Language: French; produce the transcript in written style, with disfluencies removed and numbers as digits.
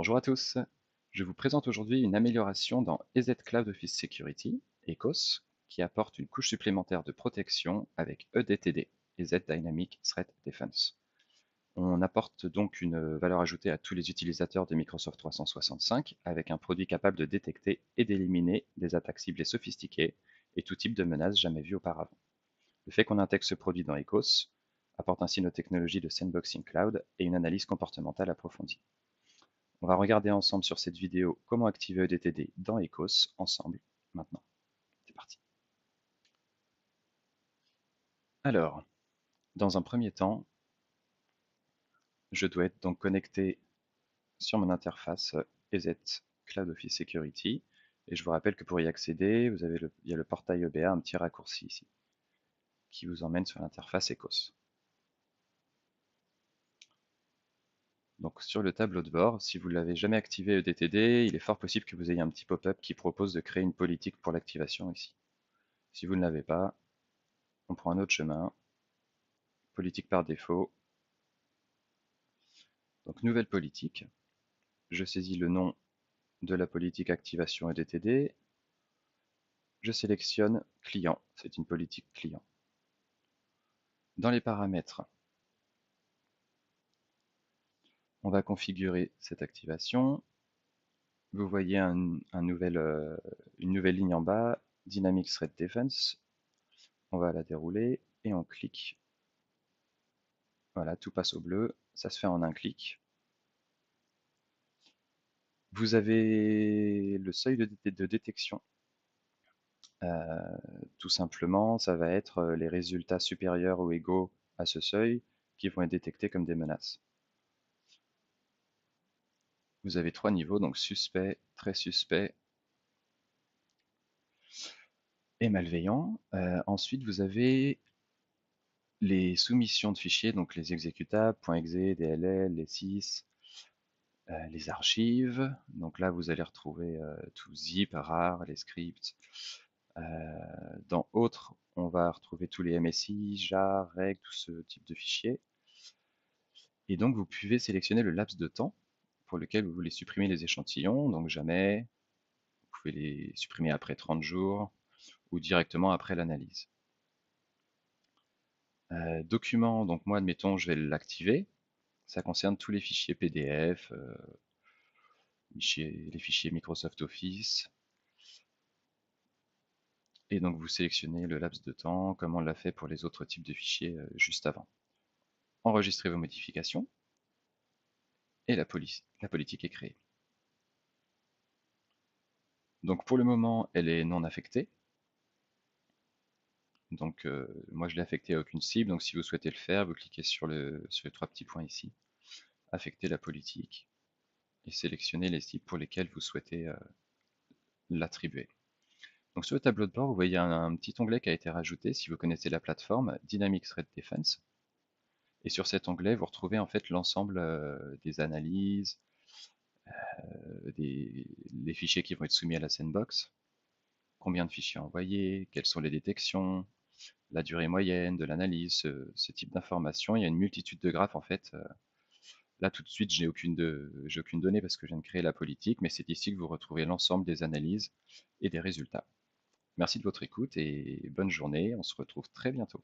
Bonjour à tous, je vous présente aujourd'hui une amélioration dans EZ Cloud Office Security, ECOS, qui apporte une couche supplémentaire de protection avec EDTD, EZ Dynamic Threat Defense. On apporte donc une valeur ajoutée à tous les utilisateurs de Microsoft 365 avec un produit capable de détecter et d'éliminer des attaques ciblées sophistiquées et tout type de menaces jamais vues auparavant. Le fait qu'on intègre ce produit dans ECOS apporte ainsi nos technologies de sandboxing cloud et une analyse comportementale approfondie. On va regarder ensemble sur cette vidéo comment activer EDTD dans ECOS ensemble maintenant. C'est parti. Alors, dans un premier temps, je dois être donc connecté sur mon interface EZ Cloud Office Security. Et je vous rappelle que pour y accéder, il y a le portail EBA, un petit raccourci ici, qui vous emmène sur l'interface ECOS. Donc sur le tableau de bord, si vous ne l'avez jamais activé EDTD, il est fort possible que vous ayez un petit pop-up qui propose de créer une politique pour l'activation ici. Si vous ne l'avez pas, on prend un autre chemin, politique par défaut. Donc nouvelle politique, je saisis le nom de la politique activation EDTD, je sélectionne client, c'est une politique client. Dans les paramètres, on va configurer cette activation. Vous voyez une nouvelle ligne en bas, Dynamic Threat Defense. On va la dérouler et on clique. Voilà, tout passe au bleu, ça se fait en un clic. Vous avez le seuil de détection. Tout simplement, ça va être les résultats supérieurs ou égaux à ce seuil qui vont être détectés comme des menaces. Vous avez trois niveaux, donc suspect, très suspect et malveillant. Ensuite, vous avez les soumissions de fichiers, donc les exécutables, .exe, DLL, les 6, les archives. Donc là, vous allez retrouver tout zip, rar, les scripts. Dans autres, on va retrouver tous les MSI, jar, reg, tout ce type de fichiers. Et donc, vous pouvez sélectionner le laps de temps pour lequel vous voulez supprimer les échantillons. Donc, jamais, vous pouvez les supprimer après 30 jours ou directement après l'analyse. Document, donc moi, admettons, je vais l'activer. Ça concerne tous les fichiers PDF, les fichiers Microsoft Office. Et donc, vous sélectionnez le laps de temps, comme on l'a fait pour les autres types de fichiers juste avant. Enregistrez vos modifications et la politique est créée. Donc pour le moment, elle est non affectée. Donc moi je l'ai affectée à aucune cible, donc si vous souhaitez le faire, vous cliquez sur les trois petits points ici, affecter la politique, et sélectionnez les cibles pour lesquelles vous souhaitez l'attribuer. Donc sur le tableau de bord, vous voyez un petit onglet qui a été rajouté, si vous connaissez la plateforme, Dynamic Threat Defense. Et sur cet onglet, vous retrouvez en fait l'ensemble des analyses, les fichiers qui vont être soumis à la sandbox, combien de fichiers envoyés, quelles sont les détections, la durée moyenne de l'analyse, ce type d'informations. Il y a une multitude de graphes en fait. Là tout de suite, j'ai aucune donnée parce que je viens de créer la politique, mais c'est ici que vous retrouvez l'ensemble des analyses et des résultats. Merci de votre écoute et bonne journée. On se retrouve très bientôt.